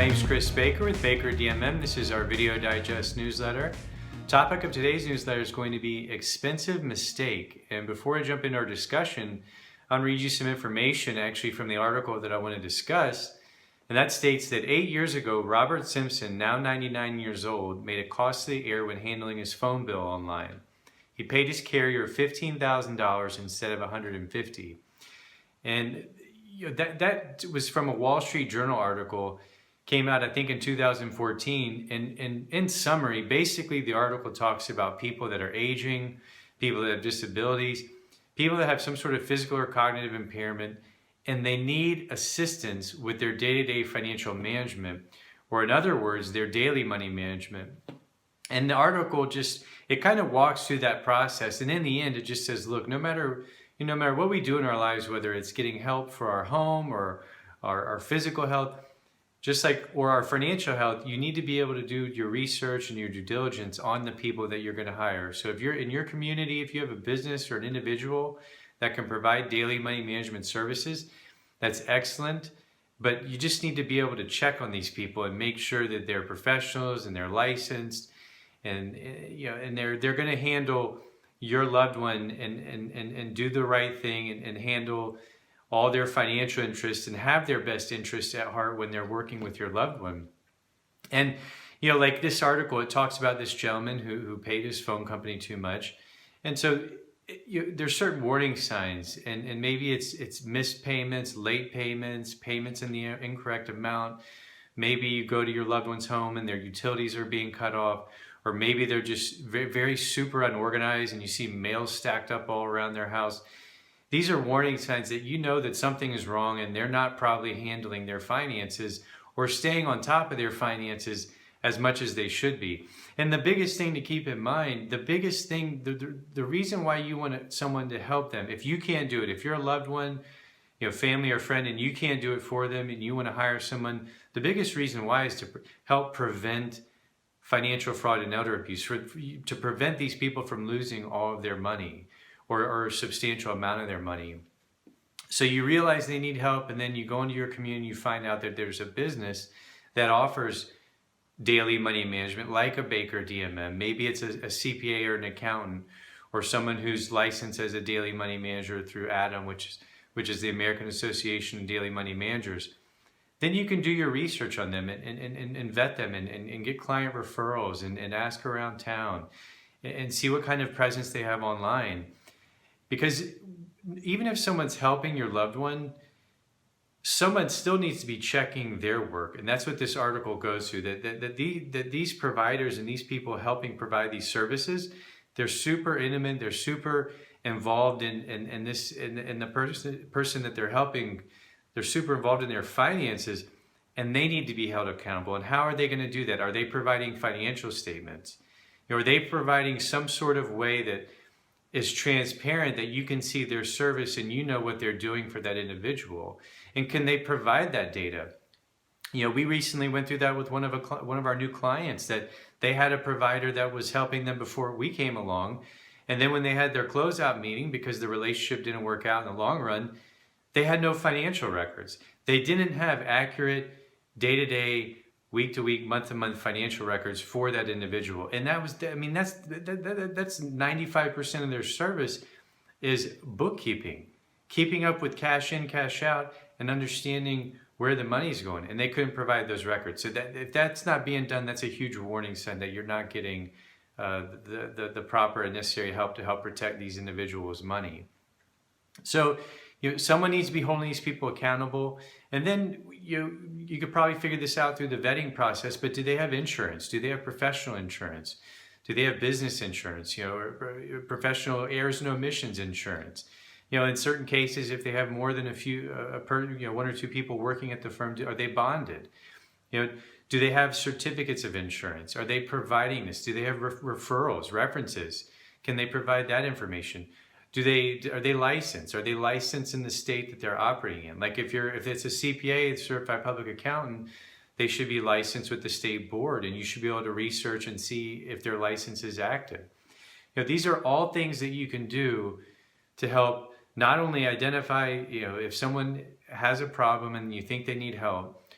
name's Chris Baker with Baker DMM. This is our video digest newsletter. Topic of today's newsletter is going to be expensive mistake. And before I jump into our discussion, I'll read you some information actually from the article that I want to discuss. And that states that 8 years ago, Robert Simpson, now 99 years old, made a costly error when handling his phone bill online. He paid his carrier $15,000 instead of $150,000. And that was from a Wall Street Journal article, came out I think in 2014. And in summary, basically the article talks about people that are aging, people that have disabilities, people that have some sort of physical or cognitive impairment, and they need assistance with their day-to-day financial management, or in other words, their daily money management. And the article it kind of walks through that process. And in the end, it just says, look, no matter what we do in our lives, whether it's getting help for our home or our physical health, or our financial health, you need to be able to do your research and your due diligence on the people that you're going to hire. So if you're in your community, if you have a business or an individual that can provide daily money management services, that's excellent. But you just need to be able to check on these people and make sure that they're professionals and they're licensed, and they're going to handle your loved one and do the right thing and handle all their financial interests and have their best interests at heart when they're working with your loved one. And like this article, it talks about this gentleman who paid his phone company too much, and so there's certain warning signs, and maybe it's missed payments, late payments, payments in the incorrect amount. Maybe you go to your loved one's home and their utilities are being cut off, or maybe they're just very, very super unorganized and you see mail stacked up all around their house. These are warning signs that you know that something is wrong and they're not probably handling their finances or staying on top of their finances as much as they should be. And the biggest thing to keep in mind, the reason why you want someone to help them, if you can't do it, if you're a loved one, family or friend, and you can't do it for them and you want to hire someone, the biggest reason why is to help prevent financial fraud and elder abuse, to prevent these people from losing all of their money or a substantial amount of their money. So you realize they need help, and then you go into your community, you find out that there's a business that offers daily money management like a Baker DMM. Maybe it's a CPA or an accountant, or someone who's licensed as a daily money manager through ADAM, which is the American Association of Daily Money Managers. Then you can do your research on them and vet them and get client referrals and ask around town and see what kind of presence they have online. Because even if someone's helping your loved one, someone still needs to be checking their work. And that's what this article goes through, that these providers and these people helping provide these services, they're super intimate, they're super involved in the person that they're helping. They're super involved in their finances, and they need to be held accountable. And how are they going to do that? Are they providing financial statements? Are they providing some sort of way that is transparent, that you can see their service and you know what they're doing for that individual? And can they provide that data? We recently went through that with one of our new clients, that they had a provider that was helping them before we came along. And then when they had their closeout meeting, because the relationship didn't work out in the long run, they had no financial records. They didn't have accurate day-to-day, week-to-week, month-to-month financial records for that individual. And that's 95% of their service is bookkeeping, keeping up with cash in, cash out, and understanding where the money's going. And they couldn't provide those records. So if that's not being done, that's a huge warning sign that you're not getting the proper and necessary help to help protect these individuals' money. So someone needs to be holding these people accountable. And then you could probably figure this out through the vetting process, but do they have insurance? Do they have professional insurance? Do they have business insurance, or professional errors and omissions insurance? In certain cases, if they have more than one or two people working at the firm, are they bonded? Do they have certificates of insurance? Are they providing this? Do they have referrals, references? Can they provide that information? Are they licensed? Are they licensed in the state that they're operating in? Like if it's a CPA, a certified public accountant, they should be licensed with the state board, and you should be able to research and see if their license is active. These are all things that you can do to help not only identify, if someone has a problem and you think they need help,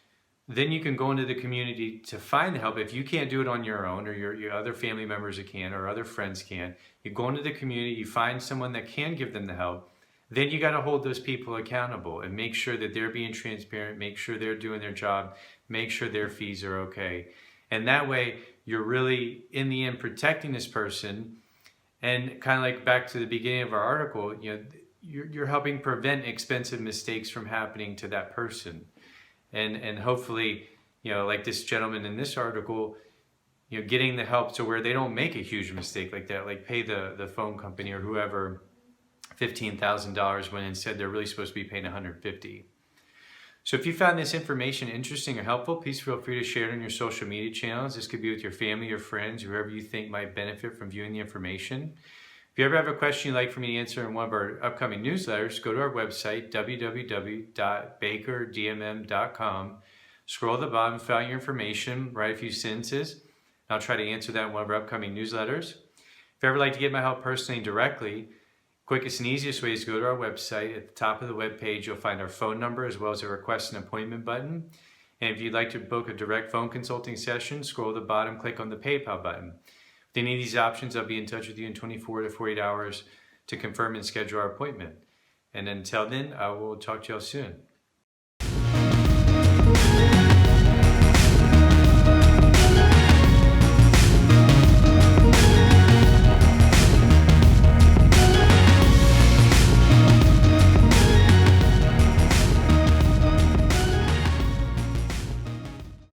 then you can go into the community to find the help. If you can't do it on your own, or your other family members can, or other friends can, you go into the community, you find someone that can give them the help. Then you got to hold those people accountable and make sure that they're being transparent, make sure they're doing their job, make sure their fees are okay. And that way you're really, in the end, protecting this person. And kind of like back to the beginning of our article, you're helping prevent expensive mistakes from happening to that person. And hopefully, like this gentleman in this article, getting the help to where they don't make a huge mistake like that, like pay the phone company or whoever $15,000 when instead they're really supposed to be paying $150,000. So if you found this information interesting or helpful, please feel free to share it on your social media channels. This could be with your family, your friends, whoever you think might benefit from viewing the information. If you ever have a question you'd like for me to answer in one of our upcoming newsletters, go to our website, www.bakerdmm.com. Scroll to the bottom, fill out your information, write a few sentences, and I'll try to answer that in one of our upcoming newsletters. If you ever like to get my help personally directly, quickest and easiest way is to go to our website. At the top of the web page, you'll find our phone number as well as a request an appointment button. And if you'd like to book a direct phone consulting session, scroll to the bottom, click on the PayPal button. With any of these options, I'll be in touch with you in 24 to 48 hours to confirm and schedule our appointment. And until then, I will talk to y'all soon.